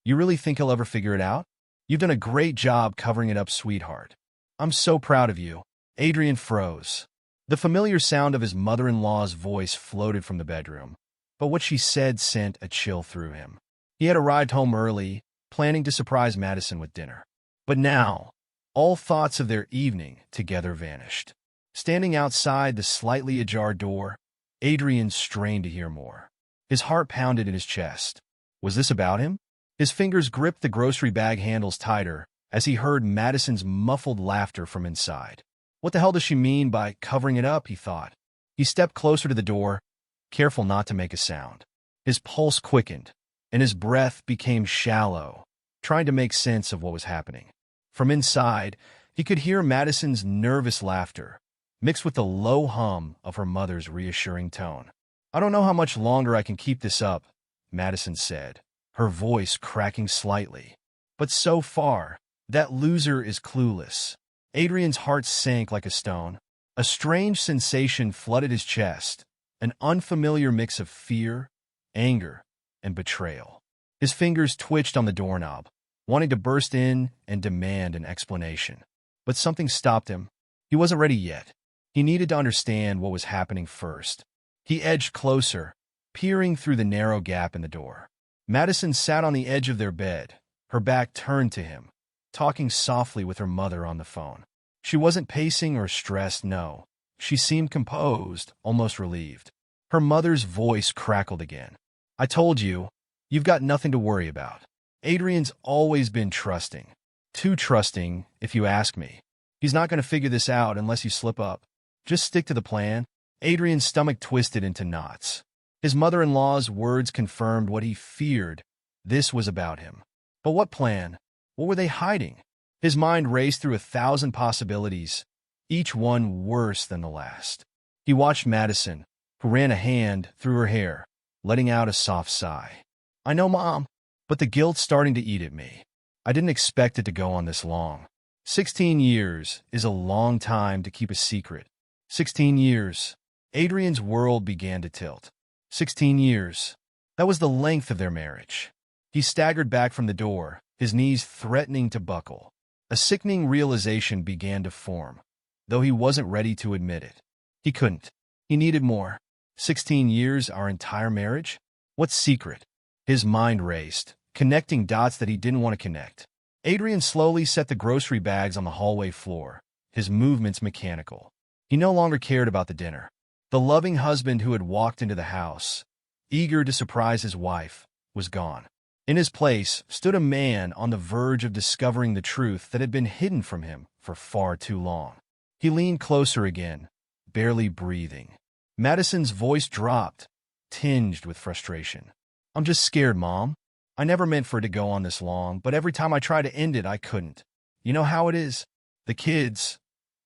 You really think he'll ever figure it out? You've done a great job covering it up, sweetheart. I'm so proud of you. Adrian froze. The familiar sound of his mother-in-law's voice floated from the bedroom, but what she said sent a chill through him. He had arrived home early, planning to surprise Madison with dinner. But now, all thoughts of their evening together vanished. Standing outside the slightly ajar door, Adrian strained to hear more. His heart pounded in his chest. Was this about him? His fingers gripped the grocery bag handles tighter as he heard Madison's muffled laughter from inside. What the hell does she mean by covering it up, he thought. He stepped closer to the door, careful not to make a sound. His pulse quickened, and his breath became shallow, trying to make sense of what was happening. From inside, he could hear Madison's nervous laughter, mixed with the low hum of her mother's reassuring tone. I don't know how much longer I can keep this up, Madison said, her voice cracking slightly. But so far, that loser is clueless. Adrian's heart sank like a stone. A strange sensation flooded his chest, an unfamiliar mix of fear, anger, and betrayal. His fingers twitched on the doorknob, wanting to burst in and demand an explanation. But something stopped him. He wasn't ready yet. He needed to understand what was happening first. He edged closer, peering through the narrow gap in the door. Madison sat on the edge of their bed, her back turned to him, talking softly with her mother on the phone. She wasn't pacing or stressed, no. She seemed composed, almost relieved. Her mother's voice crackled again. I told you, you've got nothing to worry about. Adrian's always been trusting. Too trusting, if you ask me. He's not going to figure this out unless you slip up. Just stick to the plan. Adrian's stomach twisted into knots. His mother-in-law's words confirmed what he feared. This was about him. But what plan? What were they hiding? His mind raced through 1,000 possibilities, each one worse than the last. He watched Madison, who ran a hand through her hair, letting out a soft sigh. I know, Mom, but the guilt's starting to eat at me. I didn't expect it to go on this long. 16 years is a long time to keep a secret. 16 years. Adrian's world began to tilt. 16 years. That was the length of their marriage. He staggered back from the door, his knees threatening to buckle. A sickening realization began to form, though he wasn't ready to admit it. He couldn't. He needed more. 16 years, our entire marriage? What secret? His mind raced, connecting dots that he didn't want to connect. Adrian slowly set the grocery bags on the hallway floor, his movements mechanical. He no longer cared about the dinner. The loving husband who had walked into the house, eager to surprise his wife, was gone. In his place stood a man on the verge of discovering the truth that had been hidden from him for far too long. He leaned closer again, barely breathing. Madison's voice dropped, tinged with frustration. I'm just scared, Mom. I never meant for it to go on this long, but every time I try to end it, I couldn't. You know how it is? The kids.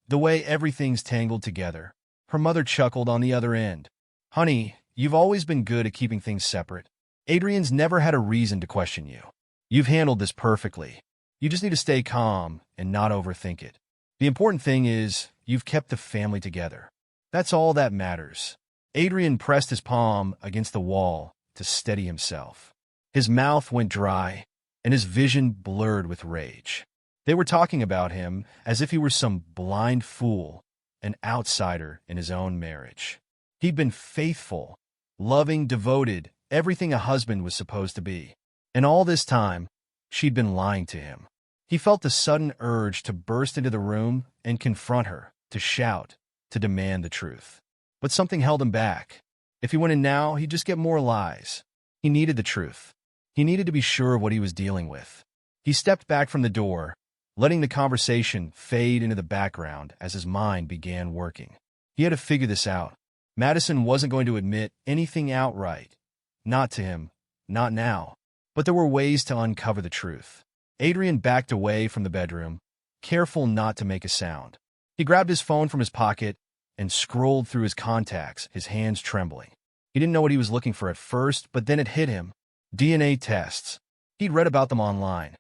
The way everything's tangled together. Her mother chuckled on the other end. Honey, you've always been good at keeping things separate. Adrian's never had a reason to question you. You've handled this perfectly. You just need to stay calm and not overthink it. The important thing is, you've kept the family together. That's all that matters. Adrian pressed his palm against the wall to steady himself. His mouth went dry, and his vision blurred with rage. They were talking about him as if he were some blind fool, an outsider in his own marriage. He'd been faithful, loving, devoted, everything a husband was supposed to be. And all this time, she'd been lying to him. He felt a sudden urge to burst into the room and confront her, to shout, to demand the truth. But something held him back. If he went in now, he'd just get more lies. He needed the truth. He needed to be sure of what he was dealing with. He stepped back from the door, letting the conversation fade into the background as his mind began working. He had to figure this out. Madison wasn't going to admit anything outright. Not to him. Not now. But there were ways to uncover the truth. Adrian backed away from the bedroom, careful not to make a sound. He grabbed his phone from his pocket and scrolled through his contacts, his hands trembling. He didn't know what he was looking for at first, but then it hit him. DNA tests. He'd read about them online.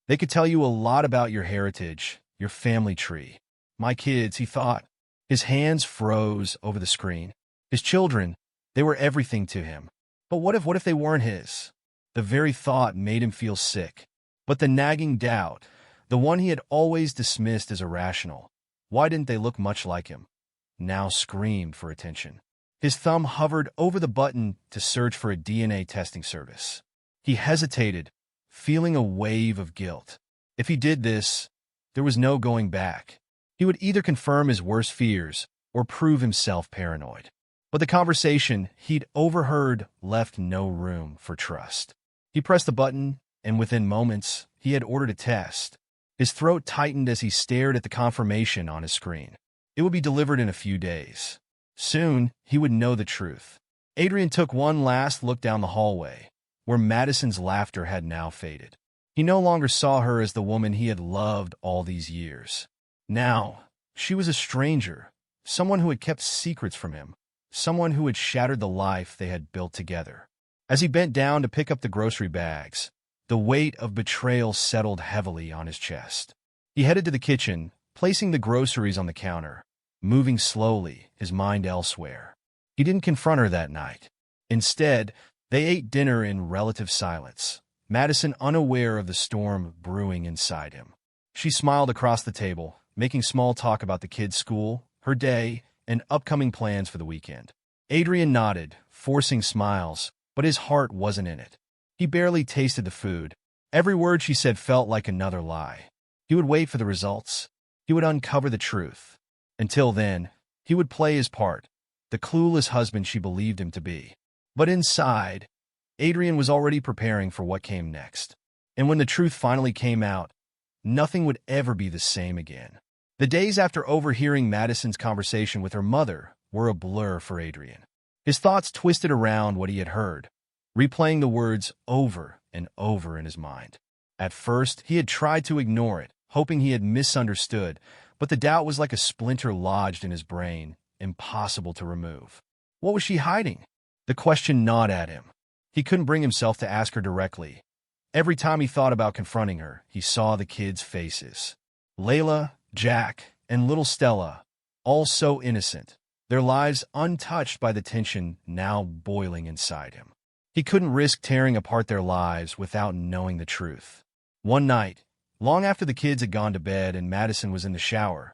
They could tell you a lot about your heritage, your family tree. My kids, he thought. His hands froze over the screen. His children, they were everything to him. But what if they weren't his? The very thought made him feel sick. But the nagging doubt, the one he had always dismissed as irrational, why didn't they look much like him, now screamed for attention. His thumb hovered over the button to search for a DNA testing service. He hesitated, feeling a wave of guilt. If he did this, there was no going back. He would either confirm his worst fears or prove himself paranoid. But the conversation he'd overheard left no room for trust. He pressed the button, and within moments, he had ordered a test. His throat tightened as he stared at the confirmation on his screen. It would be delivered in a few days. Soon, he would know the truth. Adrian took one last look down the hallway, where Madison's laughter had now faded. He no longer saw her as the woman he had loved all these years. Now, she was a stranger, someone who had kept secrets from him, someone who had shattered the life they had built together. As he bent down to pick up the grocery bags, the weight of betrayal settled heavily on his chest. He headed to the kitchen, placing the groceries on the counter, moving slowly, his mind elsewhere. He didn't confront her that night. Instead, they ate dinner in relative silence, Madison unaware of the storm brewing inside him. She smiled across the table, making small talk about the kids' school, her day, and upcoming plans for the weekend. Adrian nodded, forcing smiles, but his heart wasn't in it. He barely tasted the food. Every word she said felt like another lie. He would wait for the results. He would uncover the truth. Until then, he would play his part, the clueless husband she believed him to be. But inside, Adrian was already preparing for what came next. And when the truth finally came out, nothing would ever be the same again. The days after overhearing Madison's conversation with her mother were a blur for Adrian. His thoughts twisted around what he had heard, replaying the words over and over in his mind. At first, he had tried to ignore it, hoping he had misunderstood, but the doubt was like a splinter lodged in his brain, impossible to remove. What was she hiding? The question gnawed at him. He couldn't bring himself to ask her directly. Every time he thought about confronting her, he saw the kids' faces. Layla, Jack, and little Stella, all so innocent, their lives untouched by the tension now boiling inside him. He couldn't risk tearing apart their lives without knowing the truth. One night, long after the kids had gone to bed and Madison was in the shower,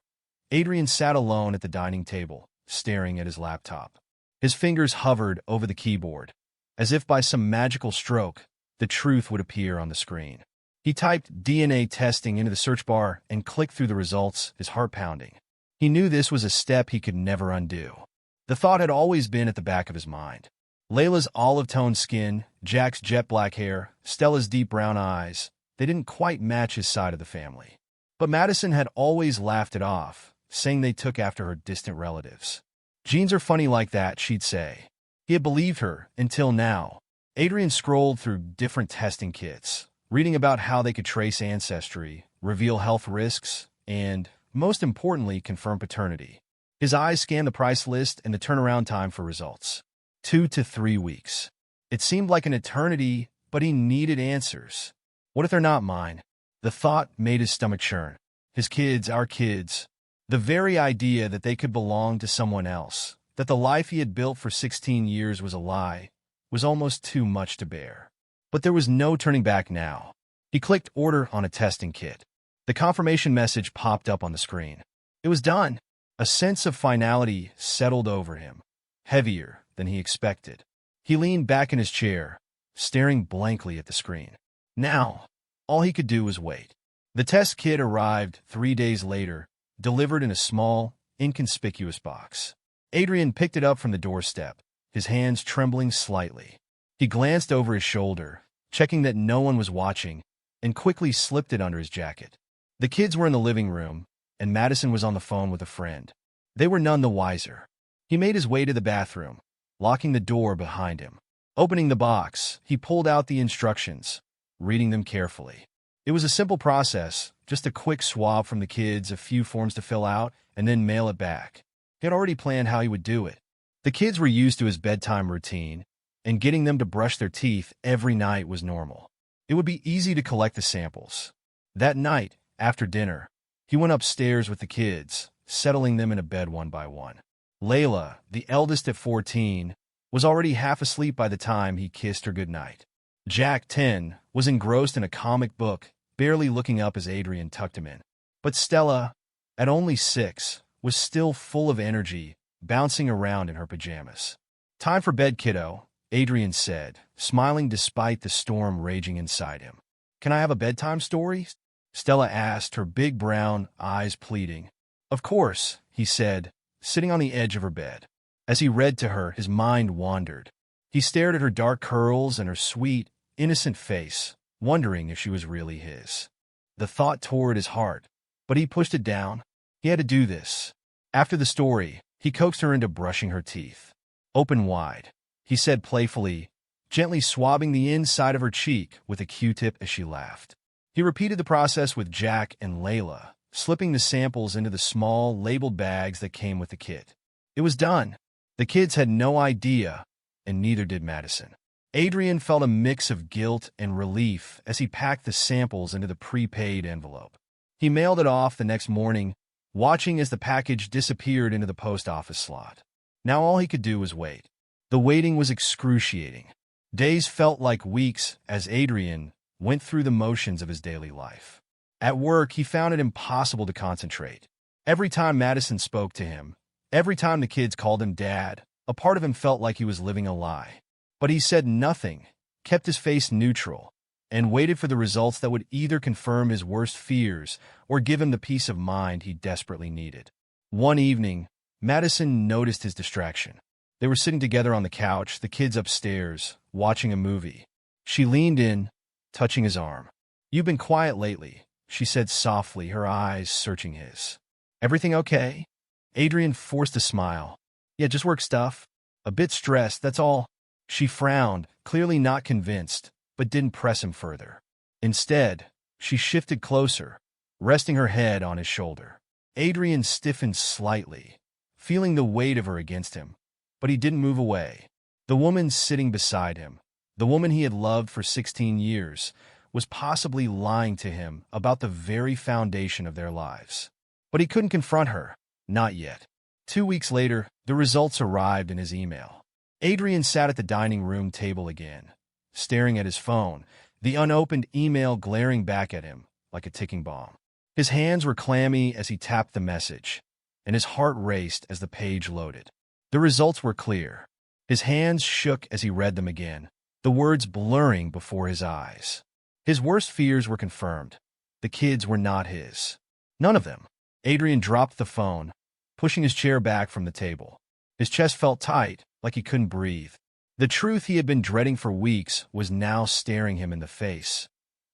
Adrian sat alone at the dining table, staring at his laptop. His fingers hovered over the keyboard. As if by some magical stroke, the truth would appear on the screen. He typed DNA testing into the search bar and clicked through the results, his heart pounding. He knew this was a step he could never undo. The thought had always been at the back of his mind. Layla's olive-toned skin, Jack's jet black hair, Stella's deep brown eyes, they didn't quite match his side of the family. But Madison had always laughed it off, saying they took after her distant relatives. Genes are funny like that, she'd say. He had believed her, until now. Adrian scrolled through different testing kits, reading about how they could trace ancestry, reveal health risks, and, most importantly, confirm paternity. His eyes scanned the price list and the turnaround time for results. 2 to 3 weeks. It seemed like an eternity, but he needed answers. What if they're not mine? The thought made his stomach churn. His kids, our kids. The very idea that they could belong to someone else, that the life he had built for 16 years was a lie, was almost too much to bear. But there was no turning back now. He clicked order on a testing kit. The confirmation message popped up on the screen. It was done. A sense of finality settled over him, heavier than he expected. He leaned back in his chair, staring blankly at the screen. Now, all he could do was wait. The test kit arrived 3 days later, delivered in a small, inconspicuous box. Adrian picked it up from the doorstep, his hands trembling slightly. He glanced over his shoulder, checking that no one was watching, and quickly slipped it under his jacket. The kids were in the living room, and Madison was on the phone with a friend. They were none the wiser. He made his way to the bathroom, locking the door behind him. Opening the box, he pulled out the instructions, reading them carefully. It was a simple process, just a quick swab from the kids, a few forms to fill out, and then mail it back. He had already planned how he would do it. The kids were used to his bedtime routine, and getting them to brush their teeth every night was normal. It would be easy to collect the samples. That night, after dinner, he went upstairs with the kids, settling them in a bed one by one. Layla, the eldest at 14, was already half asleep by the time he kissed her goodnight. Jack, 10, was engrossed in a comic book, barely looking up as Adrian tucked him in. But Stella, at only 6, was still full of energy, bouncing around in her pajamas. "Time for bed, kiddo," Adrian said, smiling despite the storm raging inside him. "Can I have a bedtime story?" Stella asked, her big brown eyes pleading. "Of course," he said, sitting on the edge of her bed. As he read to her, his mind wandered. He stared at her dark curls and her sweet, innocent face, wondering if she was really his. The thought tore at his heart, but he pushed it down. He had to do this. After the story, he coaxed her into brushing her teeth. "Open wide," he said playfully, gently swabbing the inside of her cheek with a Q-tip as she laughed. He repeated the process with Jack and Layla, slipping the samples into the small, labeled bags that came with the kit. It was done. The kids had no idea, and neither did Madison. Adrian felt a mix of guilt and relief as he packed the samples into the prepaid envelope. He mailed it off the next morning, watching as the package disappeared into the post office slot. Now all he could do was wait. The waiting was excruciating. Days felt like weeks as Adrian went through the motions of his daily life. At work, he found it impossible to concentrate. Every time Madison spoke to him, every time the kids called him Dad, a part of him felt like he was living a lie. But he said nothing, kept his face neutral, and waited for the results that would either confirm his worst fears or give him the peace of mind he desperately needed. One evening, Madison noticed his distraction. They were sitting together on the couch, the kids upstairs, watching a movie. She leaned in, touching his arm. "You've been quiet lately," she said softly, her eyes searching his. "Everything okay?" Adrian forced a smile. "Yeah, just work stuff. A bit stressed, that's all." She frowned, clearly not convinced, but didn't press him further. Instead, she shifted closer, resting her head on his shoulder. Adrian stiffened slightly, feeling the weight of her against him, but he didn't move away. The woman sitting beside him, the woman he had loved for 16 years, was possibly lying to him about the very foundation of their lives. But he couldn't confront her, not yet. 2 weeks later, the results arrived in his email. Adrian sat at the dining room table again, staring at his phone, the unopened email glaring back at him like a ticking bomb. His hands were clammy as he tapped the message, and his heart raced as the page loaded. The results were clear. His hands shook as he read them again, the words blurring before his eyes. His worst fears were confirmed. The kids were not his. None of them. Adrian dropped the phone, pushing his chair back from the table. His chest felt tight, like he couldn't breathe. The truth he had been dreading for weeks was now staring him in the face,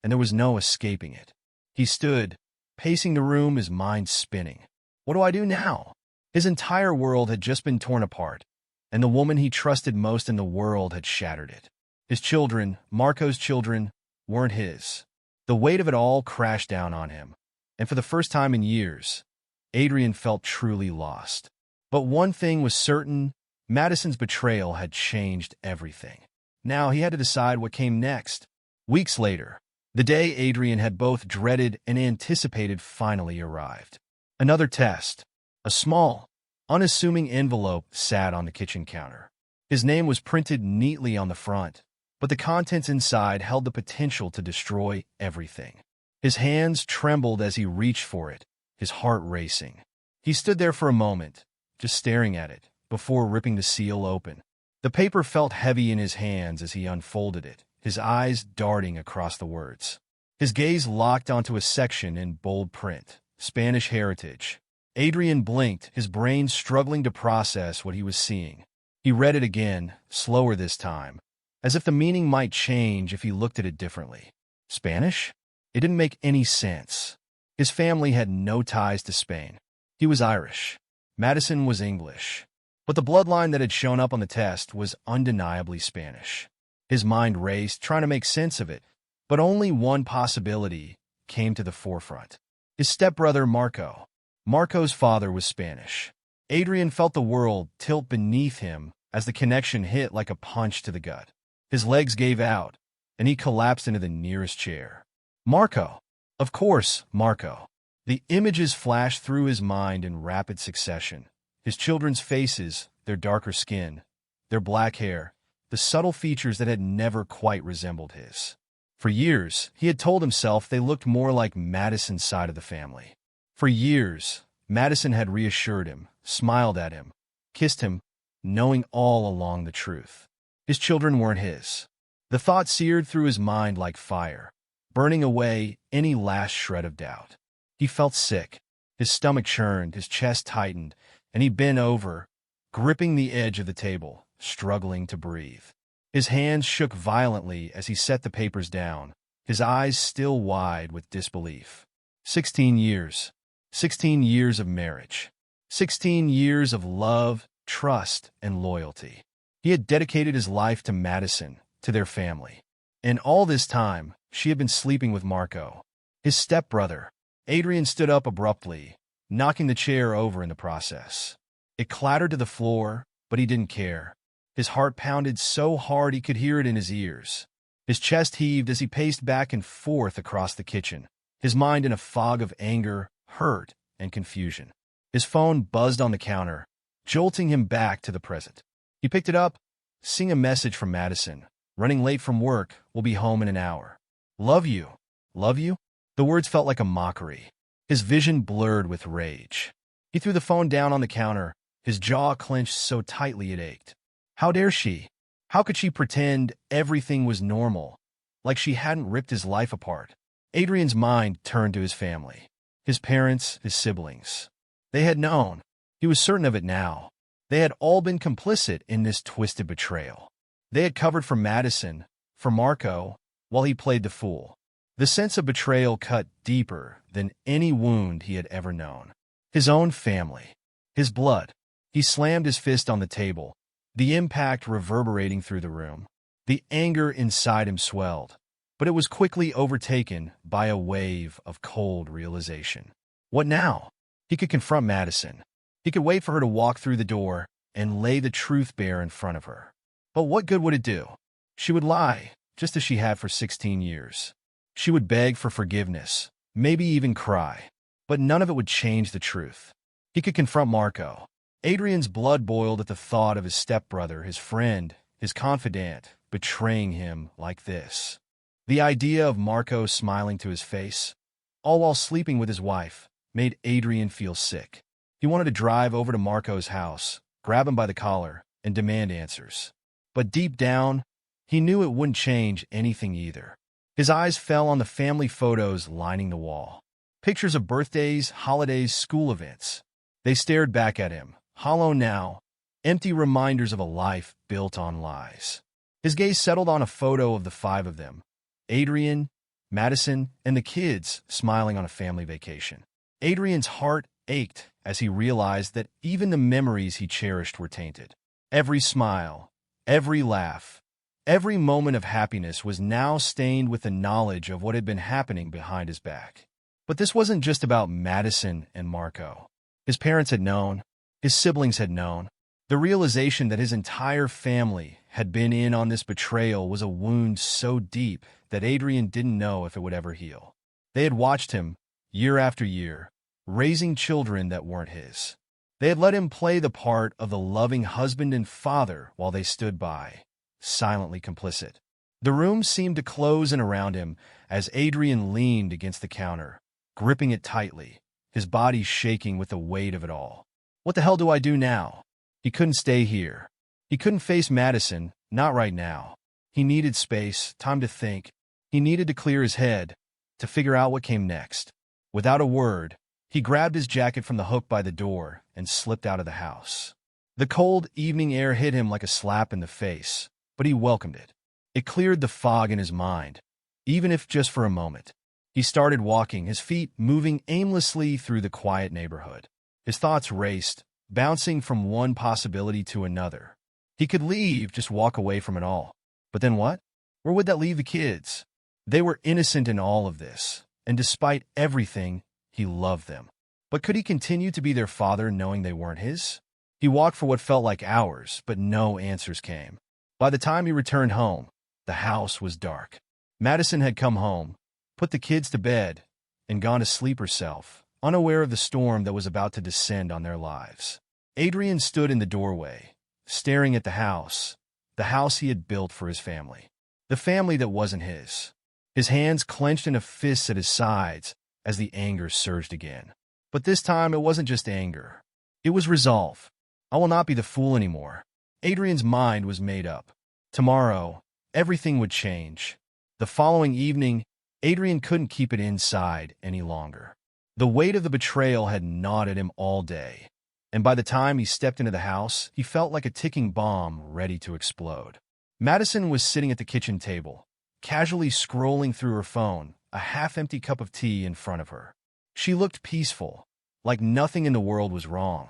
and there was no escaping it. He stood, pacing the room, his mind spinning. What do I do now? His entire world had just been torn apart, and the woman he trusted most in the world had shattered it. His children, Marco's children, weren't his. The weight of it all crashed down on him, and for the first time in years, Adrian felt truly lost. But one thing was certain: Madison's betrayal had changed everything. Now he had to decide what came next. Weeks later, the day Adrian had both dreaded and anticipated finally arrived. Another test. A small, unassuming envelope sat on the kitchen counter. His name was printed neatly on the front, but the contents inside held the potential to destroy everything. His hands trembled as he reached for it, his heart racing. He stood there for a moment, just staring at it, before ripping the seal open. The paper felt heavy in his hands as he unfolded it, his eyes darting across the words. His gaze locked onto a section in bold print: Spanish heritage. Adrian blinked, his brain struggling to process what he was seeing. He read it again, slower this time, as if the meaning might change if he looked at it differently. Spanish? It didn't make any sense. His family had no ties to Spain. He was Irish. Madison was English. But the bloodline that had shown up on the test was undeniably Spanish. His mind raced, trying to make sense of it, but only one possibility came to the forefront. His stepbrother, Marco. Marco's father was Spanish. Adrian felt the world tilt beneath him as the connection hit like a punch to the gut. His legs gave out, and he collapsed into the nearest chair. Marco. Of course, Marco. The images flashed through his mind in rapid succession. His children's faces, their darker skin, their black hair, the subtle features that had never quite resembled his. For years, he had told himself they looked more like Madison's side of the family. For years, Madison had reassured him, smiled at him, kissed him, knowing all along the truth. His children weren't his. The thought seared through his mind like fire, burning away any last shred of doubt. He felt sick. His stomach churned, his chest tightened, and he bent over, gripping the edge of the table, struggling to breathe. His hands shook violently as he set the papers down, his eyes still wide with disbelief. 16 years. 16 years of marriage. 16 years of love, trust, and loyalty. He had dedicated his life to Madison, to their family. And all this time, she had been sleeping with Marco, his stepbrother. Adrian stood up abruptly, knocking the chair over in the process. It clattered to the floor, but he didn't care. His heart pounded so hard he could hear it in his ears. His chest heaved as he paced back and forth across the kitchen, his mind in a fog of anger, hurt, and confusion. His phone buzzed on the counter, jolting him back to the present. He picked it up, seeing a message from Madison. Running late from work, will be home in an hour. Love you. Love you? The words felt like a mockery. His vision blurred with rage. He threw the phone down on the counter, his jaw clenched so tightly it ached. How dare she? How could she pretend everything was normal, like she hadn't ripped his life apart? Adrian's mind turned to his family, his parents, his siblings. They had known. He was certain of it now. They had all been complicit in this twisted betrayal. They had covered for Madison, for Marco, while he played the fool. The sense of betrayal cut deeper than any wound he had ever known. His own family. His blood. He slammed his fist on the table, the impact reverberating through the room. The anger inside him swelled, but it was quickly overtaken by a wave of cold realization. What now? He could confront Madison. He could wait for her to walk through the door and lay the truth bare in front of her. But what good would it do? She would lie, just as she had for 16 years. She would beg for forgiveness, maybe even cry, but none of it would change the truth. He could confront Marco. Adrian's blood boiled at the thought of his stepbrother, his friend, his confidant, betraying him like this. The idea of Marco smiling to his face, all while sleeping with his wife, made Adrian feel sick. He wanted to drive over to Marco's house, grab him by the collar, and demand answers. But deep down, he knew it wouldn't change anything either. His eyes fell on the family photos lining the wall. Pictures of birthdays, holidays, school events. They stared back at him, hollow now, empty reminders of a life built on lies. His gaze settled on a photo of the 5 of them, Adrian, Madison, and the kids smiling on a family vacation. Adrian's heart ached as he realized that even the memories he cherished were tainted. Every smile, every laugh, every moment of happiness was now stained with the knowledge of what had been happening behind his back. But this wasn't just about Madison and Marco. His parents had known. His siblings had known. The realization that his entire family had been in on this betrayal was a wound so deep that Adrian didn't know if it would ever heal. They had watched him, year after year, raising children that weren't his. They had let him play the part of the loving husband and father while they stood by, silently complicit. The room seemed to close in around him as Adrian leaned against the counter, gripping it tightly, his body shaking with the weight of it all. What the hell do I do now? He couldn't stay here. He couldn't face Madison, not right now. He needed space, time to think. He needed to clear his head, to figure out what came next. Without a word, he grabbed his jacket from the hook by the door and slipped out of the house. The cold evening air hit him like a slap in the face, but he welcomed it. It cleared the fog in his mind, even if just for a moment. He started walking, his feet moving aimlessly through the quiet neighborhood. His thoughts raced, bouncing from one possibility to another. He could leave, just walk away from it all. But then what? Where would that leave the kids? They were innocent in all of this, and despite everything, he loved them. But could he continue to be their father knowing they weren't his? He walked for what felt like hours, but no answers came. By the time he returned home, the house was dark. Madison had come home, put the kids to bed, and gone to sleep herself, unaware of the storm that was about to descend on their lives. Adrian stood in the doorway, staring at the house, the house he had built for his family. The family that wasn't his. His hands clenched into fists at his sides as the anger surged again. But this time it wasn't just anger. It was resolve. I will not be the fool anymore. Adrian's mind was made up. Tomorrow, everything would change. The following evening, Adrian couldn't keep it inside any longer. The weight of the betrayal had gnawed at him all day, and by the time he stepped into the house, he felt like a ticking bomb ready to explode. Madison was sitting at the kitchen table, casually scrolling through her phone, a half-empty cup of tea in front of her. She looked peaceful, like nothing in the world was wrong,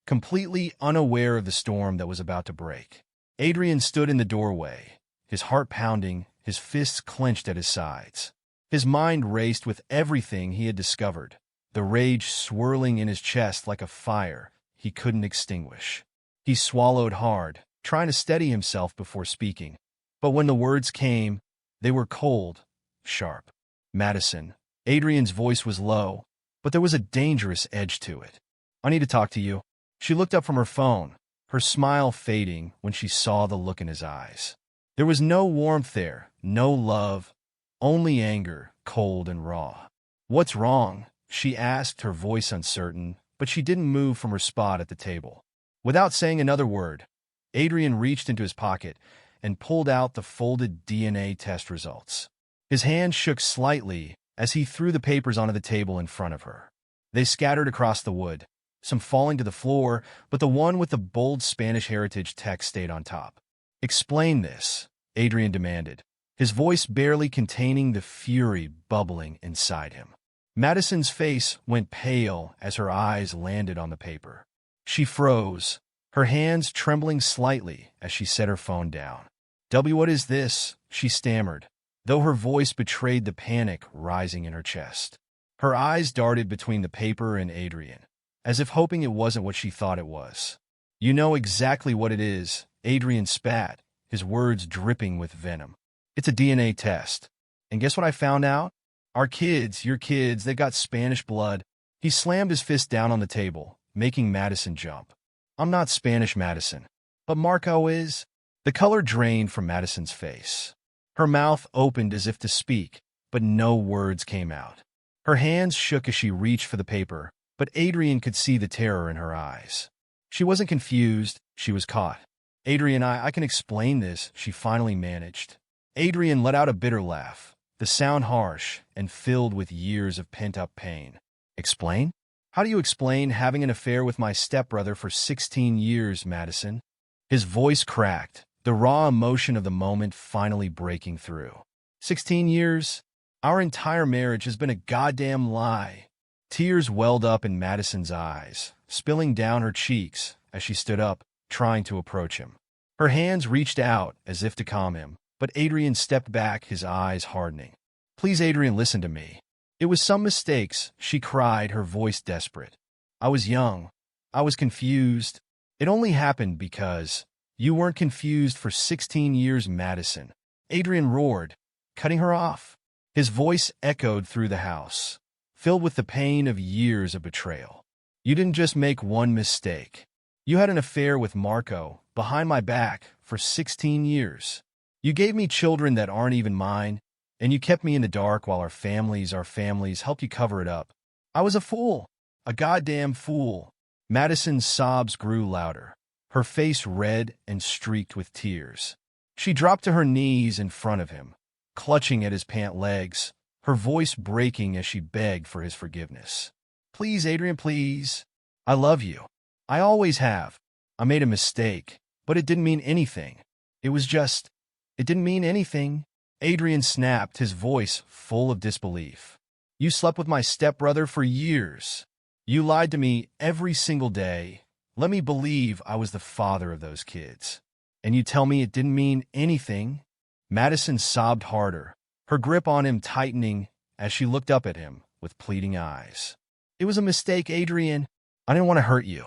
completely unaware of the storm that was about to break. Adrian stood in the doorway, his heart pounding, his fists clenched at his sides. His mind raced with everything he had discovered, the rage swirling in his chest like a fire he couldn't extinguish. He swallowed hard, trying to steady himself before speaking. But when the words came, they were cold, sharp. Madison. Adrian's voice was low, but there was a dangerous edge to it. I need to talk to you. She looked up from her phone, her smile fading when she saw the look in his eyes. There was no warmth there, no love, only anger, cold and raw. What's wrong? She asked, her voice uncertain, but she didn't move from her spot at the table. Without saying another word, Adrian reached into his pocket and pulled out the folded DNA test results. His hand shook slightly as he threw the papers onto the table in front of her. They scattered across the wood, some falling to the floor, but the one with the bold Spanish heritage text stayed on top. Explain this, Adrian demanded, his voice barely containing the fury bubbling inside him. Madison's face went pale as her eyes landed on the paper. She froze, her hands trembling slightly as she set her phone down. What is this? She stammered, though her voice betrayed the panic rising in her chest. Her eyes darted between the paper and Adrian, as if hoping it wasn't what she thought it was. You know exactly what it is, Adrian spat, his words dripping with venom. It's a DNA test. And guess what I found out? Our kids, your kids, they got Spanish blood. He slammed his fist down on the table, making Madison jump. I'm not Spanish, Madison. But Marco is. The color drained from Madison's face. Her mouth opened as if to speak, but no words came out. Her hands shook as she reached for the paper, but Adrian could see the terror in her eyes. She wasn't confused, she was caught. Adrian, I can explain this, she finally managed. Adrian let out a bitter laugh, the sound harsh and filled with years of pent-up pain. Explain? How do you explain having an affair with my stepbrother for 16 years, Madison? His voice cracked, the raw emotion of the moment finally breaking through. 16 years? Our entire marriage has been a goddamn lie. Tears welled up in Madison's eyes, spilling down her cheeks as she stood up, trying to approach him. Her hands reached out as if to calm him, but Adrian stepped back, his eyes hardening. Please, Adrian, listen to me. It was some mistakes, she cried, her voice desperate. I was young. I was confused. It only happened because you weren't confused for 16 years, Madison. Adrian roared, cutting her off. His voice echoed through the house, filled with the pain of years of betrayal. You didn't just make one mistake. You had an affair with Marco, behind my back, for 16 years. You gave me children that aren't even mine, and you kept me in the dark while our families helped you cover it up. I was a fool. A goddamn fool. Madison's sobs grew louder, her face red and streaked with tears. She dropped to her knees in front of him, clutching at his pant legs, her voice breaking as she begged for his forgiveness. Please, Adrian, please. I love you. I always have. I made a mistake, but it didn't mean anything. It didn't mean anything. Adrian snapped, his voice full of disbelief. You slept with my stepbrother for years. You lied to me every single day. Let me believe I was the father of those kids. And you tell me it didn't mean anything? Madison sobbed harder, her grip on him tightening as she looked up at him with pleading eyes. It was a mistake, Adrian. I didn't want to hurt you.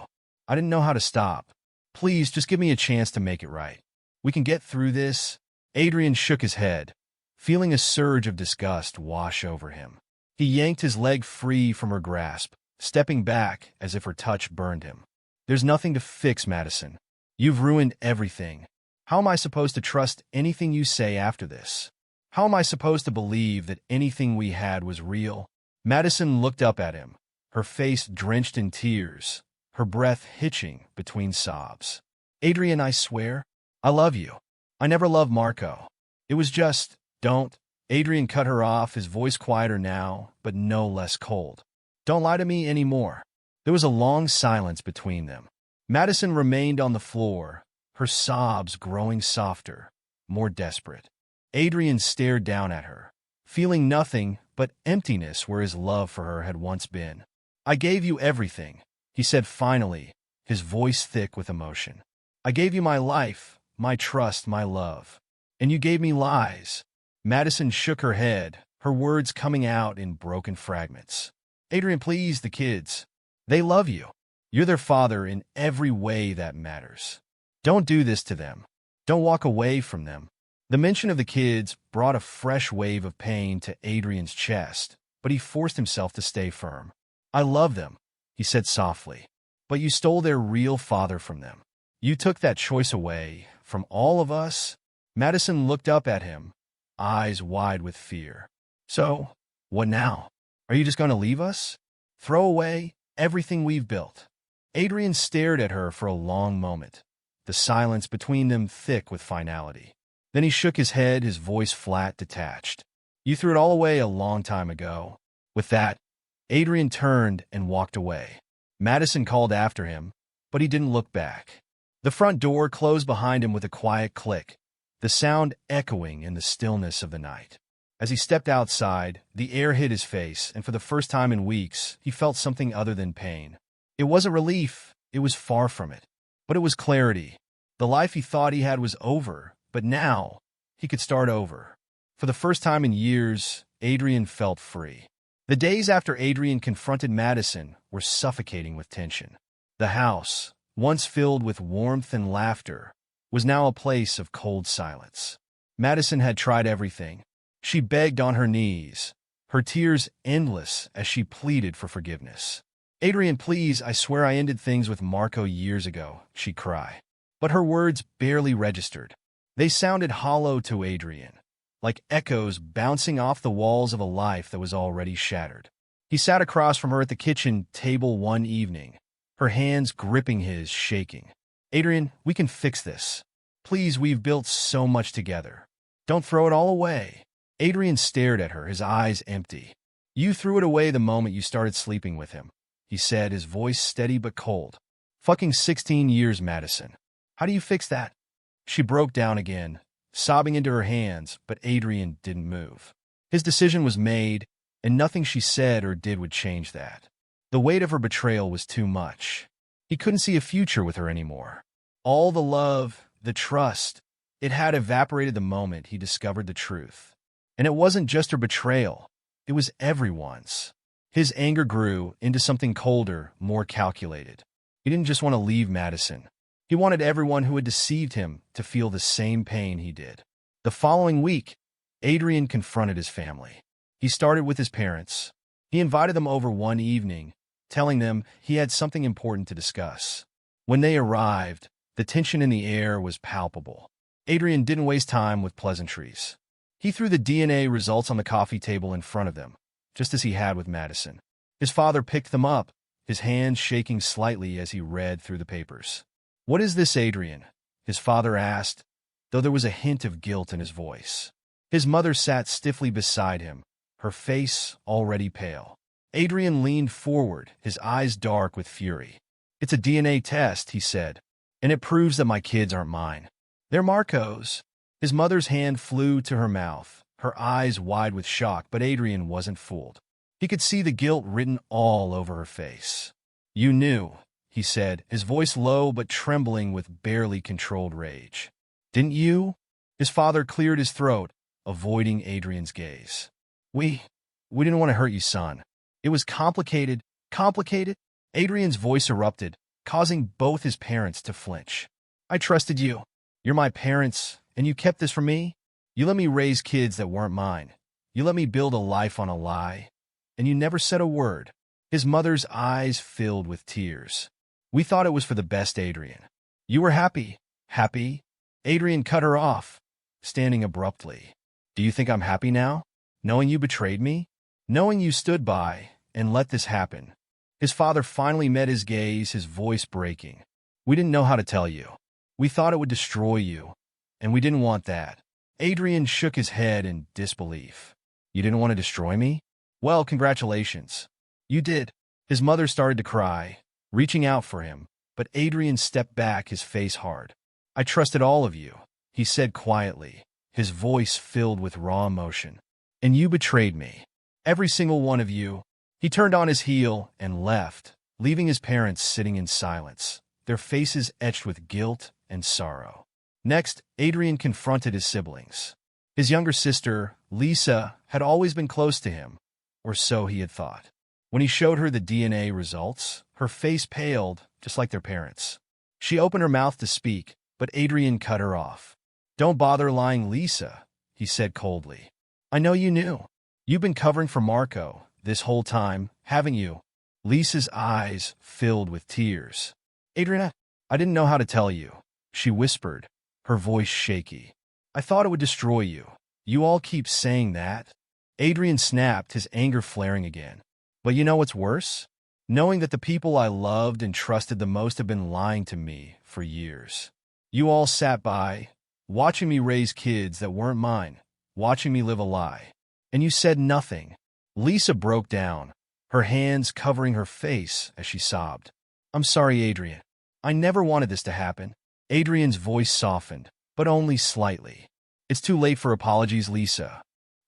I didn't know how to stop. Please, just give me a chance to make it right. We can get through this. Adrian shook his head, feeling a surge of disgust wash over him. He yanked his leg free from her grasp, stepping back as if her touch burned him. There's nothing to fix, Madison. You've ruined everything. How am I supposed to trust anything you say after this? How am I supposed to believe that anything we had was real? Madison looked up at him, her face drenched in tears, her breath hitching between sobs. Adrian, I swear, I love you. I never loved Marco. It was just, don't. Adrian cut her off, his voice quieter now, but no less cold. Don't lie to me anymore. There was a long silence between them. Madison remained on the floor, her sobs growing softer, more desperate. Adrian stared down at her, feeling nothing but emptiness where his love for her had once been. I gave you everything, he said finally, his voice thick with emotion. I gave you my life, my trust, my love. And you gave me lies. Madison shook her head, her words coming out in broken fragments. Adrian, please, the kids. They love you. You're their father in every way that matters. Don't do this to them. Don't walk away from them. The mention of the kids brought a fresh wave of pain to Adrian's chest, but he forced himself to stay firm. I love them, he said softly. But you stole their real father from them. You took that choice away from all of us. Madison looked up at him, eyes wide with fear. So, what now? Are you just going to leave us? Throw away everything we've built? Adrian stared at her for a long moment, the silence between them thick with finality. Then he shook his head, his voice flat, detached. You threw it all away a long time ago. With that, Adrian turned and walked away. Madison called after him, but he didn't look back. The front door closed behind him with a quiet click, the sound echoing in the stillness of the night. As he stepped outside, the air hit his face, and for the first time in weeks, he felt something other than pain. It wasn't relief, it was far from it. But it was clarity. The life he thought he had was over, but now he could start over. For the first time in years, Adrian felt free. The days after Adrian confronted Madison were suffocating with tension. The house, once filled with warmth and laughter, was now a place of cold silence. Madison had tried everything. She begged on her knees, her tears endless as she pleaded for forgiveness. Adrian, please, I swear I ended things with Marco years ago, she'd cry. But her words barely registered. They sounded hollow to Adrian, like echoes bouncing off the walls of a life that was already shattered. He sat across from her at the kitchen table one evening, her hands gripping his, shaking. Adrian, we can fix this. Please, we've built so much together. Don't throw it all away. Adrian stared at her, his eyes empty. You threw it away the moment you started sleeping with him, he said, his voice steady but cold. Fucking 16 years, Madison. How do you fix that? She broke down again, sobbing into her hands, but Adrian didn't move. His decision was made, and nothing she said or did would change that. The weight of her betrayal was too much. He couldn't see a future with her anymore. All the love, the trust, it had evaporated the moment he discovered the truth. And it wasn't just her betrayal, it was everyone's. His anger grew into something colder, more calculated. He didn't just want to leave Madison. He wanted everyone who had deceived him to feel the same pain he did. The following week, Adrian confronted his family. He started with his parents. He invited them over one evening, telling them he had something important to discuss. When they arrived, the tension in the air was palpable. Adrian didn't waste time with pleasantries. He threw the DNA results on the coffee table in front of them, just as he had with Madison. His father picked them up, his hands shaking slightly as he read through the papers. What is this, Adrian? His father asked, though there was a hint of guilt in his voice. His mother sat stiffly beside him, her face already pale. Adrian leaned forward, his eyes dark with fury. It's a DNA test, he said, and it proves that my kids aren't mine. They're Marco's. His mother's hand flew to her mouth, her eyes wide with shock, but Adrian wasn't fooled. He could see the guilt written all over her face. You knew, he said, his voice low but trembling with barely controlled rage. Didn't you? His father cleared his throat, avoiding Adrian's gaze. We didn't want to hurt you, son. It was complicated. Complicated? Adrian's voice erupted, causing both his parents to flinch. I trusted you. You're my parents, and you kept this from me? You let me raise kids that weren't mine. You let me build a life on a lie. And you never said a word. His mother's eyes filled with tears. We thought it was for the best, Adrian. You were happy. Happy? Adrian cut her off, standing abruptly. Do you think I'm happy now? Knowing you betrayed me? Knowing you stood by and let this happen? His father finally met his gaze, his voice breaking. We didn't know how to tell you. We thought it would destroy you, and we didn't want that. Adrian shook his head in disbelief. You didn't want to destroy me? Well, congratulations. You did. His mother started to cry, reaching out for him, but Adrian stepped back, his face hard. I trusted all of you, he said quietly, his voice filled with raw emotion. And you betrayed me. Every single one of you. He turned on his heel and left, leaving his parents sitting in silence, their faces etched with guilt and sorrow. Next, Adrian confronted his siblings. His younger sister, Lisa, had always been close to him, or so he had thought. When he showed her the DNA results, her face paled, just like their parents. She opened her mouth to speak, but Adrian cut her off. Don't bother lying, Lisa, he said coldly. I know you knew. You've been covering for Marco this whole time, haven't you? Lisa's eyes filled with tears. Adrian, I didn't know how to tell you, she whispered, her voice shaky. I thought it would destroy you. You all keep saying that. Adrian snapped, his anger flaring again. But you know what's worse? Knowing that the people I loved and trusted the most have been lying to me for years. You all sat by, watching me raise kids that weren't mine, watching me live a lie. And you said nothing. Lisa broke down, her hands covering her face as she sobbed. I'm sorry, Adrian. I never wanted this to happen. Adrian's voice softened, but only slightly. It's too late for apologies, Lisa.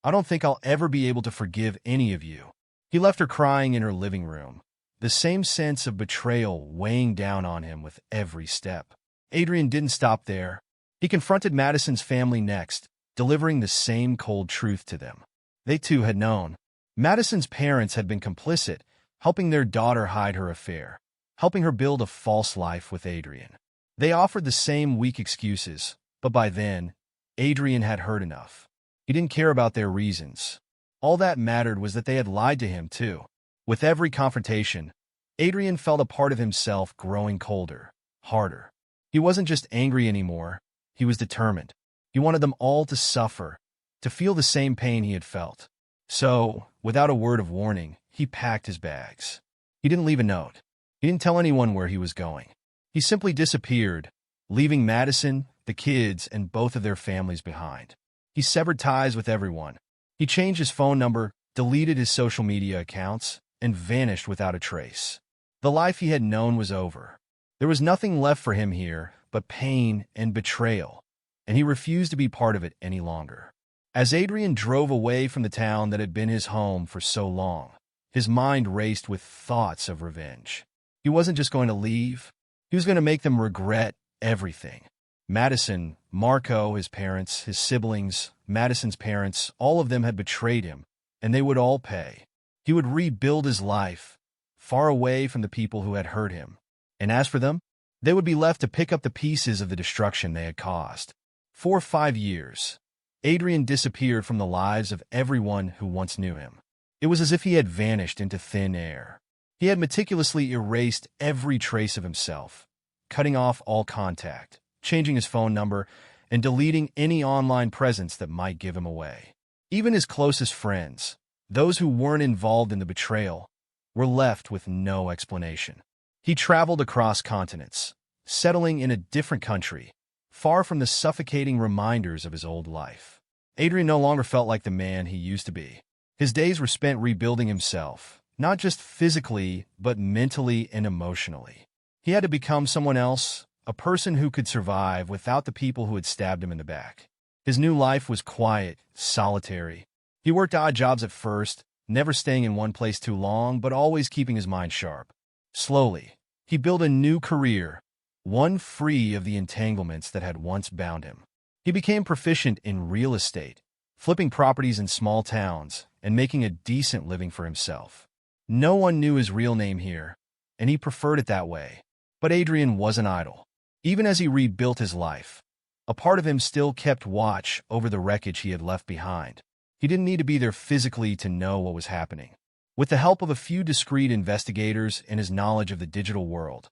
I don't think I'll ever be able to forgive any of you. He left her crying in her living room, the same sense of betrayal weighing down on him with every step. Adrian didn't stop there. He confronted Madison's family next, delivering the same cold truth to them. They too had known. Madison's parents had been complicit, helping their daughter hide her affair, helping her build a false life with Adrian. They offered the same weak excuses, but by then, Adrian had heard enough. He didn't care about their reasons. All that mattered was that they had lied to him, too. With every confrontation, Adrian felt a part of himself growing colder, harder. He wasn't just angry anymore, he was determined. He wanted them all to suffer, to feel the same pain he had felt. So, without a word of warning, he packed his bags. He didn't leave a note. He didn't tell anyone where he was going. He simply disappeared, leaving Madison, the kids, and both of their families behind. He severed ties with everyone. He changed his phone number, deleted his social media accounts, and vanished without a trace. The life he had known was over. There was nothing left for him here but pain and betrayal, and he refused to be part of it any longer. As Adrian drove away from the town that had been his home for so long, his mind raced with thoughts of revenge. He wasn't just going to leave. He was going to make them regret everything. Madison, Marco, his parents, his siblings, Madison's parents, all of them had betrayed him, and they would all pay. He would rebuild his life, far away from the people who had hurt him. And as for them, they would be left to pick up the pieces of the destruction they had caused. For 5 years, Adrian disappeared from the lives of everyone who once knew him. It was as if he had vanished into thin air. He had meticulously erased every trace of himself, cutting off all contact, changing his phone number, and deleting any online presence that might give him away. Even his closest friends, those who weren't involved in the betrayal, were left with no explanation. He traveled across continents, settling in a different country, far from the suffocating reminders of his old life. Adrian no longer felt like the man he used to be. His days were spent rebuilding himself, not just physically, but mentally and emotionally. He had to become someone else, a person who could survive without the people who had stabbed him in the back. His new life was quiet, solitary. He worked odd jobs at first, never staying in one place too long, but always keeping his mind sharp. Slowly, he built a new career, one free of the entanglements that had once bound him. He became proficient in real estate, flipping properties in small towns and making a decent living for himself. No one knew his real name here, and he preferred it that way. But Adrian wasn't idle. Even as he rebuilt his life, a part of him still kept watch over the wreckage he had left behind. He didn't need to be there physically to know what was happening. With the help of a few discreet investigators and his knowledge of the digital world,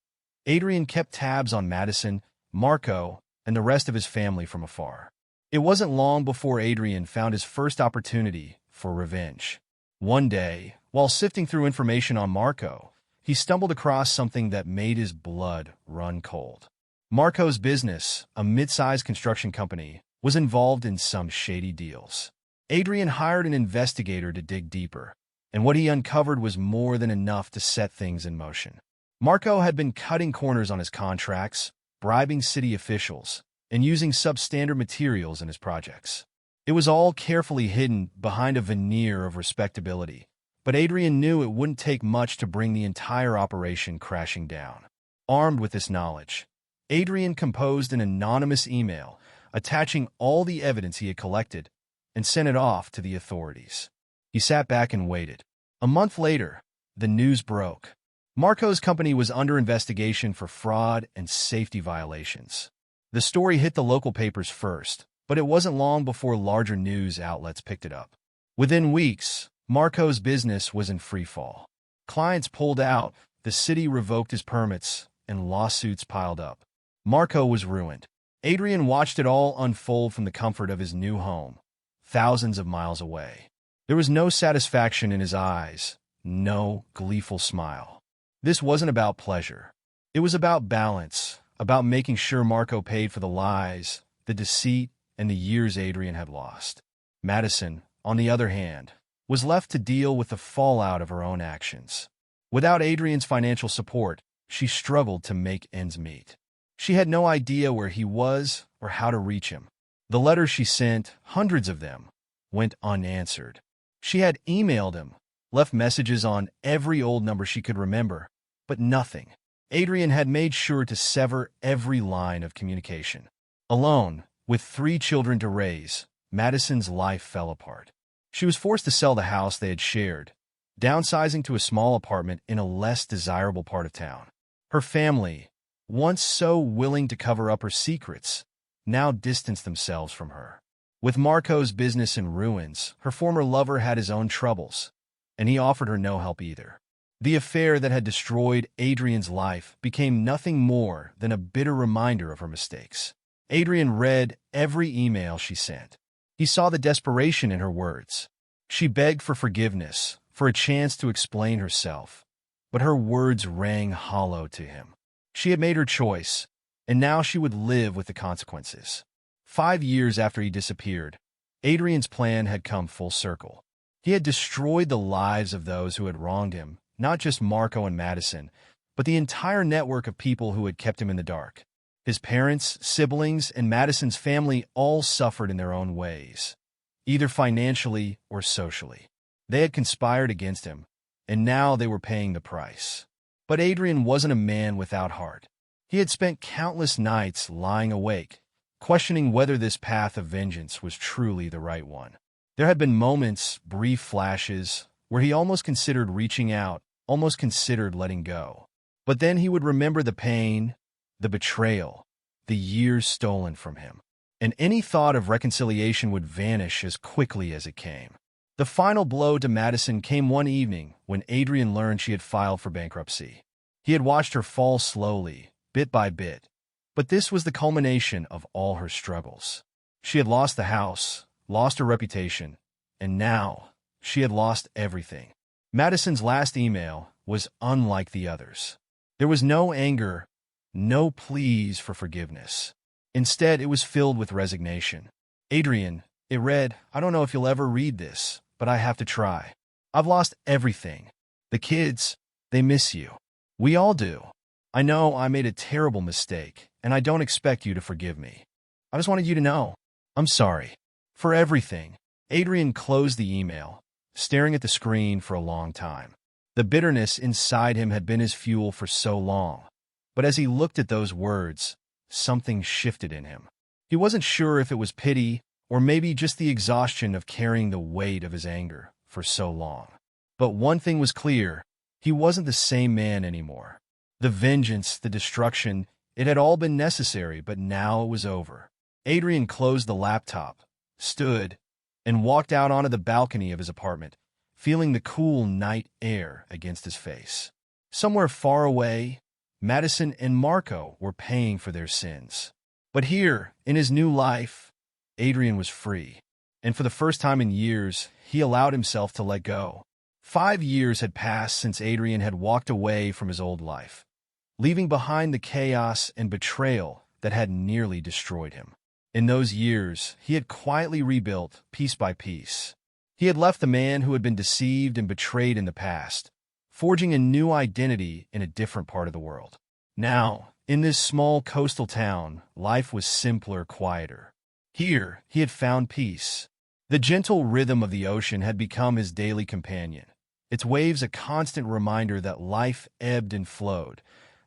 Adrian kept tabs on Madison, Marco, and the rest of his family from afar. It wasn't long before Adrian found his first opportunity for revenge. One day, while sifting through information on Marco, he stumbled across something that made his blood run cold. Marco's business, a mid-sized construction company, was involved in some shady deals. Adrian hired an investigator to dig deeper, and what he uncovered was more than enough to set things in motion. Marco had been cutting corners on his contracts, bribing city officials, and using substandard materials in his projects. It was all carefully hidden behind a veneer of respectability, but Adrian knew it wouldn't take much to bring the entire operation crashing down. Armed with this knowledge, Adrian composed an anonymous email attaching all the evidence he had collected and sent it off to the authorities. He sat back and waited. A month later, the news broke. Marco's company was under investigation for fraud and safety violations. The story hit the local papers first, but it wasn't long before larger news outlets picked it up. Within weeks, Marco's business was in free fall. Clients pulled out, the city revoked his permits, and lawsuits piled up. Marco was ruined. Adrian watched it all unfold from the comfort of his new home, thousands of miles away. There was no satisfaction in his eyes, no gleeful smile. This wasn't about pleasure. It was about balance, about making sure Marco paid for the lies, the deceit, and the years Adrian had lost. Madison, on the other hand, was left to deal with the fallout of her own actions. Without Adrian's financial support, she struggled to make ends meet. She had no idea where he was or how to reach him. The letters she sent, hundreds of them, went unanswered. She had emailed him, left messages on every old number she could remember, but nothing. Adrian had made sure to sever every line of communication. Alone, with 3 children to raise, Madison's life fell apart. She was forced to sell the house they had shared, downsizing to a small apartment in a less desirable part of town. Her family, once so willing to cover up her secrets, now distanced themselves from her. With Marco's business in ruins, her former lover had his own troubles, and he offered her no help either. The affair that had destroyed Adrian's life became nothing more than a bitter reminder of her mistakes. Adrian read every email she sent. He saw the desperation in her words. She begged for forgiveness, for a chance to explain herself, but her words rang hollow to him. She had made her choice, and now she would live with the consequences. 5 years after he disappeared, Adrian's plan had come full circle. He had destroyed the lives of those who had wronged him, not just Marco and Madison, but the entire network of people who had kept him in the dark. His parents, siblings, and Madison's family all suffered in their own ways, either financially or socially. They had conspired against him, and now they were paying the price. But Adrian wasn't a man without heart. He had spent countless nights lying awake, questioning whether this path of vengeance was truly the right one. There had been moments, brief flashes, where he almost considered reaching out, almost considered letting go. But then he would remember the pain, the betrayal, the years stolen from him, and any thought of reconciliation would vanish as quickly as it came. The final blow to Madison came one evening when Adrian learned she had filed for bankruptcy. He had watched her fall slowly, bit by bit, but this was the culmination of all her struggles. She had lost the house, lost her reputation, and now she had lost everything. Madison's last email was unlike the others. There was no anger, no pleas for forgiveness. Instead, it was filled with resignation. Adrian, it read, I don't know if you'll ever read this, but I have to try. I've lost everything. The kids, they miss you. We all do. I know I made a terrible mistake, and I don't expect you to forgive me. I just wanted you to know. I'm sorry. For everything. Adrian closed the email, staring at the screen for a long time. The bitterness inside him had been his fuel for so long. But as he looked at those words, something shifted in him. He wasn't sure if it was pity, or maybe just the exhaustion of carrying the weight of his anger for so long. But one thing was clear, he wasn't the same man anymore. The vengeance, the destruction, it had all been necessary, but now it was over. Adrian closed the laptop, stood, and walked out onto the balcony of his apartment, feeling the cool night air against his face. Somewhere far away, Madison and Marco were paying for their sins. But here, in his new life, Adrian was free. And for the first time in years, he allowed himself to let go. 5 years had passed since Adrian had walked away from his old life, leaving behind the chaos and betrayal that had nearly destroyed him. In those years, he had quietly rebuilt, piece by piece. He had left the man who had been deceived and betrayed in the past, forging a new identity in a different part of the world. Now, in this small coastal town, life was simpler, quieter. Here, he had found peace. The gentle rhythm of the ocean had become his daily companion, its waves a constant reminder that life ebbed and flowed,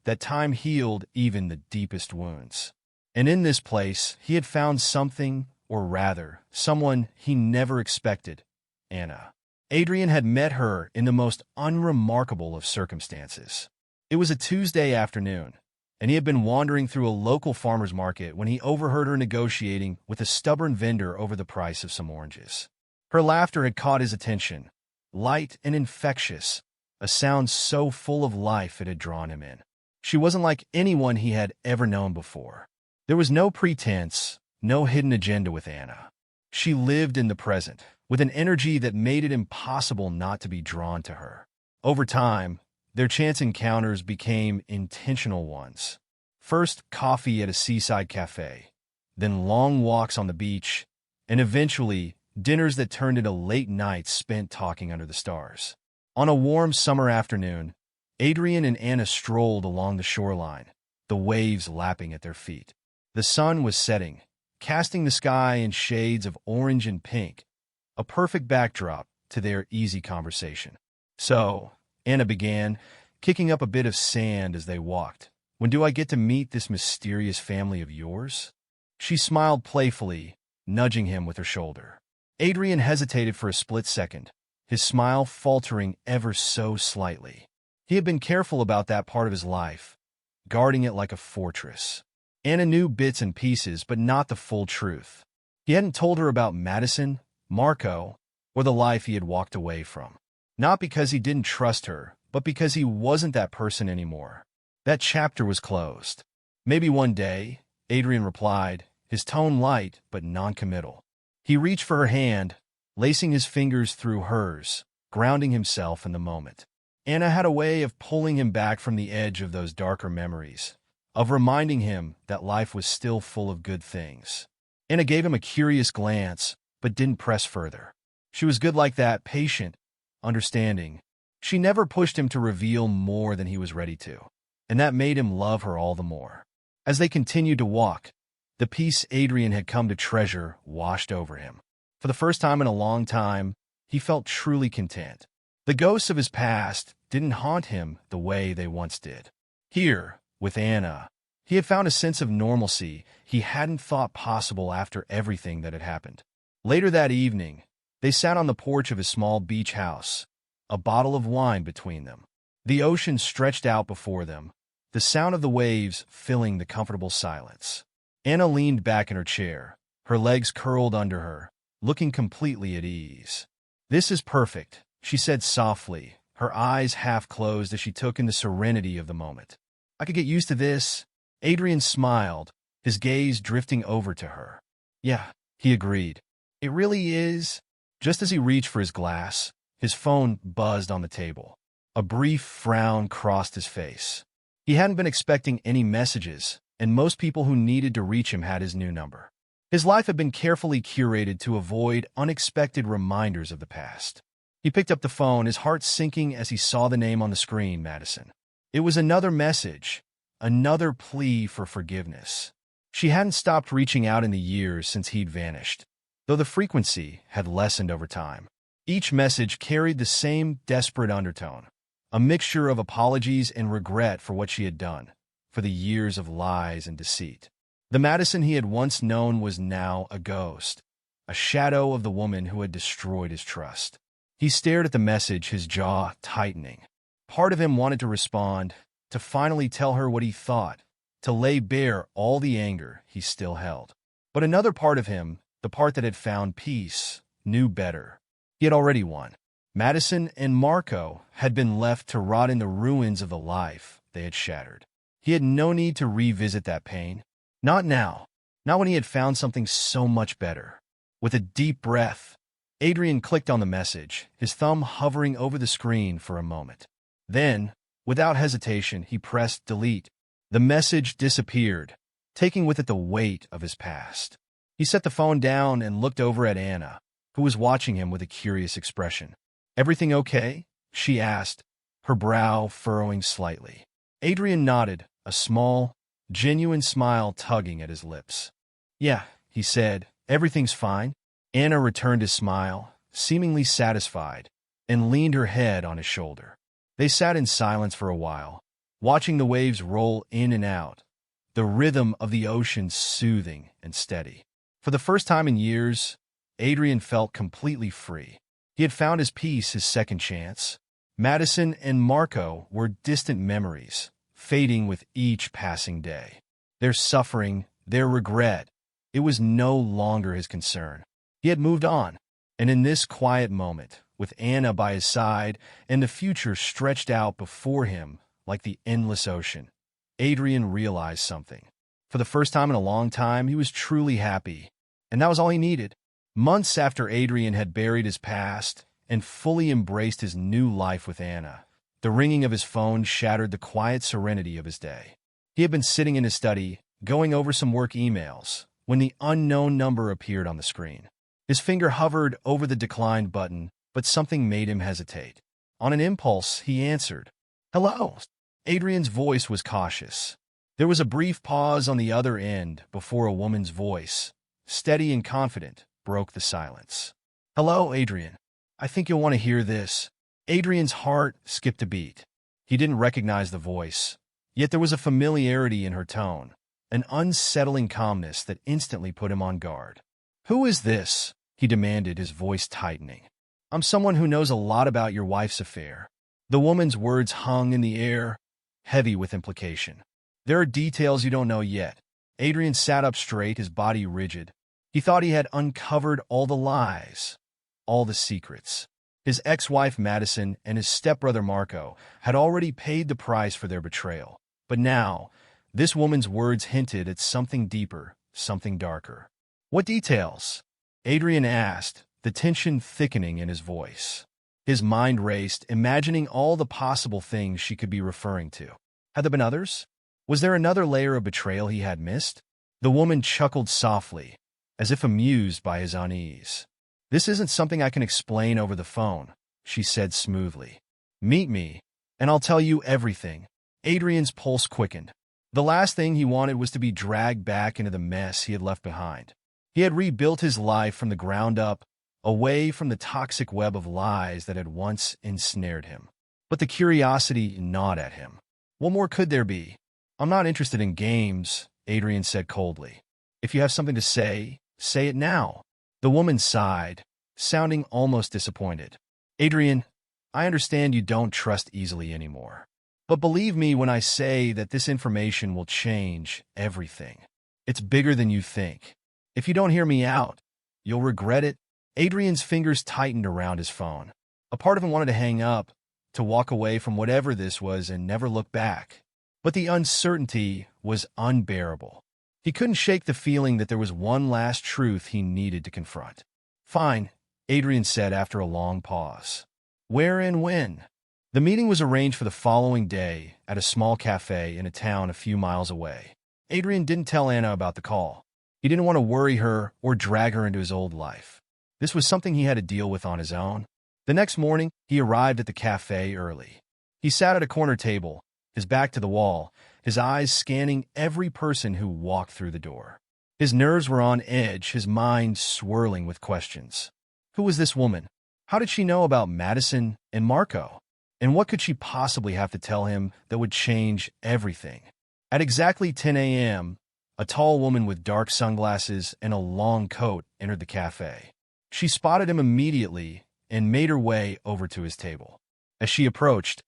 that time healed even the deepest wounds. And in this place, he had found something, or rather, someone he never expected, Anna. Adrian had met her in the most unremarkable of circumstances. It was a Tuesday afternoon, and he had been wandering through a local farmer's market when he overheard her negotiating with a stubborn vendor over the price of some oranges. Her laughter had caught his attention, light and infectious, a sound so full of life it had drawn him in. She wasn't like anyone he had ever known before. There was no pretense, no hidden agenda with Anna. She lived in the present, with an energy that made it impossible not to be drawn to her. Over time, their chance encounters became intentional ones. First, coffee at a seaside cafe, then long walks on the beach, and eventually, dinners that turned into late nights spent talking under the stars. On a warm summer afternoon, Adrian and Anna strolled along the shoreline, the waves lapping at their feet. The sun was setting, casting the sky in shades of orange and pink, a perfect backdrop to their easy conversation. "So," Anna began, kicking up a bit of sand as they walked, "when do I get to meet this mysterious family of yours?" She smiled playfully, nudging him with her shoulder. Adrian hesitated for a split second, his smile faltering ever so slightly. He had been careful about that part of his life, guarding it like a fortress. Anna knew bits and pieces, but not the full truth. He hadn't told her about Madison, Marco, or the life he had walked away from. Not because he didn't trust her, but because he wasn't that person anymore. That chapter was closed. "Maybe one day," Adrian replied, his tone light but noncommittal. He reached for her hand, lacing his fingers through hers, grounding himself in the moment. Anna had a way of pulling him back from the edge of those darker memories, of reminding him that life was still full of good things. Anna gave him a curious glance, but didn't press further. She was good like that, patient, understanding. She never pushed him to reveal more than he was ready to, and that made him love her all the more. As they continued to walk, the peace Adrian had come to treasure washed over him. For the first time in a long time, he felt truly content. The ghosts of his past didn't haunt him the way they once did. Here, with Anna, he had found a sense of normalcy he hadn't thought possible after everything that had happened. Later that evening, they sat on the porch of his small beach house, a bottle of wine between them. The ocean stretched out before them, the sound of the waves filling the comfortable silence. Anna leaned back in her chair, her legs curled under her, looking completely at ease. "This is perfect," she said softly, her eyes half closed as she took in the serenity of the moment. "I could get used to this." Adrian smiled, his gaze drifting over to her. "Yeah," he agreed. "It really is." Just as he reached for his glass, his phone buzzed on the table. A brief frown crossed his face. He hadn't been expecting any messages, and most people who needed to reach him had his new number. His life had been carefully curated to avoid unexpected reminders of the past. He picked up the phone, his heart sinking as he saw the name on the screen, Madison. It was another message, another plea for forgiveness. She hadn't stopped reaching out in the years since he'd vanished, though the frequency had lessened over time. Each message carried the same desperate undertone, a mixture of apologies and regret for what she had done, for the years of lies and deceit. The Madison he had once known was now a ghost, a shadow of the woman who had destroyed his trust. He stared at the message, his jaw tightening. Part of him wanted to respond, to finally tell her what he thought, to lay bare all the anger he still held. But another part of him, the part that had found peace, knew better. He had already won. Madison and Marco had been left to rot in the ruins of the life they had shattered. He had no need to revisit that pain. Not now. Not when he had found something so much better. With a deep breath, Adrian clicked on the message, his thumb hovering over the screen for a moment. Then, without hesitation, he pressed delete. The message disappeared, taking with it the weight of his past. He set the phone down and looked over at Anna, who was watching him with a curious expression. "Everything okay?" she asked, her brow furrowing slightly. Adrian nodded, a small, genuine smile tugging at his lips. "Yeah," he said, "everything's fine." Anna returned his smile, seemingly satisfied, and leaned her head on his shoulder. They sat in silence for a while, watching the waves roll in and out, the rhythm of the ocean soothing and steady. For the first time in years, Adrian felt completely free. He had found his peace, his second chance. Madison and Marco were distant memories, fading with each passing day. Their suffering, their regret, it was no longer his concern. He had moved on, and in this quiet moment, with Anna by his side and the future stretched out before him like the endless ocean, Adrian realized something. For the first time in a long time, he was truly happy, and that was all he needed. Months after Adrian had buried his past and fully embraced his new life with Anna, the ringing of his phone shattered the quiet serenity of his day. He had been sitting in his study, going over some work emails, when the unknown number appeared on the screen. His finger hovered over the declined button, but something made him hesitate. On an impulse, he answered. "Hello." Adrian's voice was cautious. There was a brief pause on the other end before a woman's voice, steady and confident, broke the silence. "Hello, Adrian. I think you'll want to hear this." Adrian's heart skipped a beat. He didn't recognize the voice, yet there was a familiarity in her tone, an unsettling calmness that instantly put him on guard. "Who is this?" he demanded, his voice tightening. "I'm someone who knows a lot about your wife's affair." The woman's words hung in the air, heavy with implication. "There are details you don't know yet." Adrian sat up straight, his body rigid. He thought he had uncovered all the lies, all the secrets. His ex-wife Madison and his stepbrother Marco had already paid the price for their betrayal. But now, this woman's words hinted at something deeper, something darker. "What details?" Adrian asked, the tension thickening in his voice. His mind raced, imagining all the possible things she could be referring to. Had there been others? Was there another layer of betrayal he had missed? The woman chuckled softly, as if amused by his unease. "This isn't something I can explain over the phone," she said smoothly. "Meet me, and I'll tell you everything." Adrian's pulse quickened. The last thing he wanted was to be dragged back into the mess he had left behind. He had rebuilt his life from the ground up, away from the toxic web of lies that had once ensnared him. But the curiosity gnawed at him. What more could there be? "I'm not interested in games," Adrian said coldly. "If you have something to say it now." The woman sighed, sounding almost disappointed. "Adrian, I understand you don't trust easily anymore. But believe me when I say that this information will change everything. It's bigger than you think. If you don't hear me out, you'll regret it." Adrian's fingers tightened around his phone. A part of him wanted to hang up, to walk away from whatever this was and never look back. But the uncertainty was unbearable. He couldn't shake the feeling that there was one last truth he needed to confront. "Fine," Adrian said after a long pause. "Where and when?" The meeting was arranged for the following day at a small cafe in a town a few miles away. Adrian didn't tell Anna about the call. He didn't want to worry her or drag her into his old life. This was something he had to deal with on his own. The next morning, he arrived at the cafe early. He sat at a corner table, his back to the wall, his eyes scanning every person who walked through the door. His nerves were on edge, his mind swirling with questions. Who was this woman? How did she know about Madison and Marco? And what could she possibly have to tell him that would change everything? At exactly 10 a.m., a tall woman with dark sunglasses and a long coat entered the cafe. She spotted him immediately and made her way over to his table. As she approached,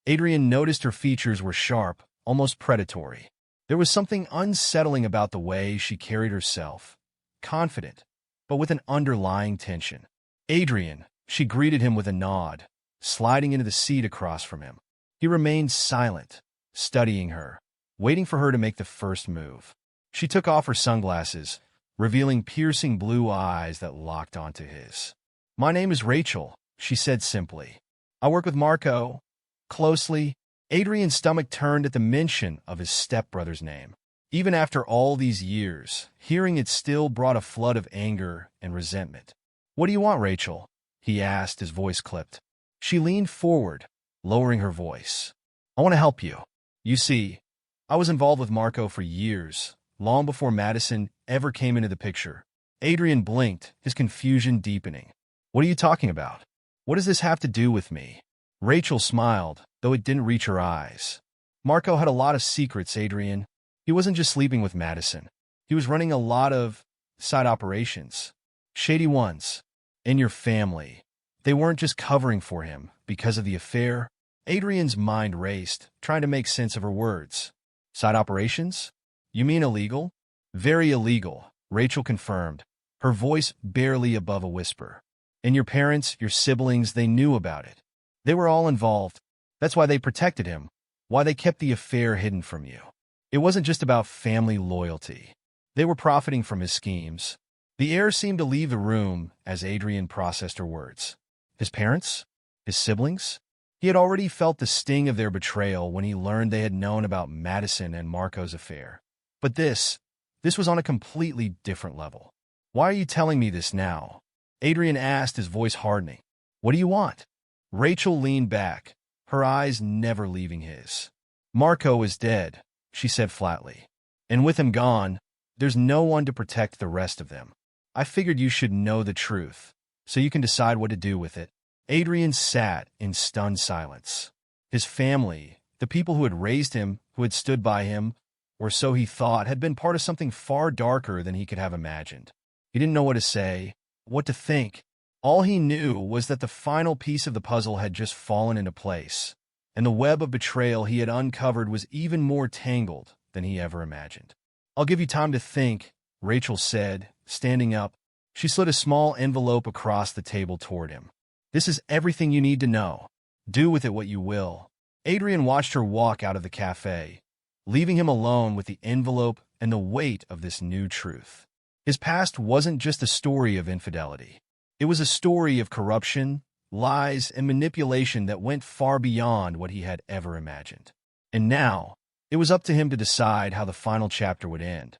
Adrian noticed her features were sharp, almost predatory. There was something unsettling about the way she carried herself, confident, but with an underlying tension. "Adrian," she greeted him with a nod, sliding into the seat across from him. He remained silent, studying her, waiting for her to make the first move. She took off her sunglasses, revealing piercing blue eyes that locked onto his. "My name is Rachel," she said simply. "I work with Marco closely." Adrian's stomach turned at the mention of his stepbrother's name. Even after all these years, hearing it still brought a flood of anger and resentment. "What do you want, Rachel?" he asked, his voice clipped. She leaned forward, lowering her voice. "I want to help you. You see, I was involved with Marco for years, long before Madison ever came into the picture." Adrian blinked, his confusion deepening. "What are you talking about? What does this have to do with me?" Rachel smiled, though it didn't reach her eyes. "Marco had a lot of secrets, Adrian. He wasn't just sleeping with Madison. He was running a lot of side operations. Shady ones. In your family. They weren't just covering for him because of the affair." Adrian's mind raced, trying to make sense of her words. "Side operations? You mean illegal?" "Very illegal," Rachel confirmed, her voice barely above a whisper. "And your parents, your siblings, they knew about it. They were all involved. That's why they protected him, why they kept the affair hidden from you. It wasn't just about family loyalty. They were profiting from his schemes." The air seemed to leave the room as Adrian processed her words. His parents? His siblings? He had already felt the sting of their betrayal when he learned they had known about Madison and Marco's affair. But this was on a completely different level. "Why are you telling me this now?" Adrian asked, his voice hardening. "What do you want?" Rachel leaned back, her eyes never leaving his. "Marco is dead," she said flatly. "And with him gone, there's no one to protect the rest of them. I figured you should know the truth, so you can decide what to do with it." Adrian sat in stunned silence. His family, the people who had raised him, who had stood by him, or so he thought, had been part of something far darker than he could have imagined. He didn't know what to say, what to think. All he knew was that the final piece of the puzzle had just fallen into place, and the web of betrayal he had uncovered was even more tangled than he ever imagined. "I'll give you time to think," Rachel said, standing up. She slid a small envelope across the table toward him. "This is everything you need to know. Do with it what you will." Adrian watched her walk out of the cafe, leaving him alone with the envelope and the weight of this new truth. His past wasn't just a story of infidelity. It was a story of corruption, lies, and manipulation that went far beyond what he had ever imagined. And now, it was up to him to decide how the final chapter would end.